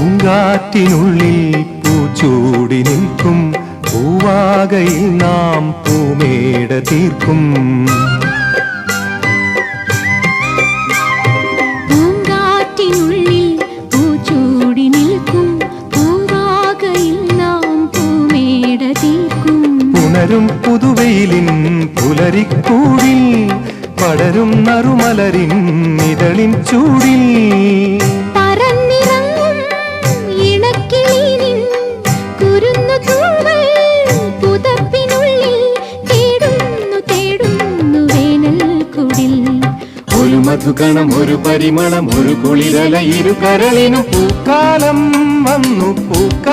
പൂങ്കാറ്റിനുള്ളിൽ പൂച്ചൂടി നിൽക്കും പൂവാകയിൽ നാം പൂമേട തീർക്കും. പൂങ്കാറ്റിനുള്ളിൽ പൂച്ചൂടി നിൽക്കും പൂവാകയിൽ നാം പൂമേട തീർക്കും. പുണരും പുതുവെയിലിൻ പുലരിക്കൂടിൽ പടരും നറുമലരിൻ ഇതളിൻ ചൂടിൽ പറന്നിറങ്ങും ഇണക്കിളിനിൻ കുരുന്നു തൂവൽ പുതപ്പിനുള്ളിൽ തേടുന്നു തേടുന്നു വേനൽക്കുടിൽ. ഒരു മധുകണം ഒരു പരിമളം ഒരു കുളിരല ഇരു കരളിനും പൂക്കാലം വന്നു പൂക്കാലം.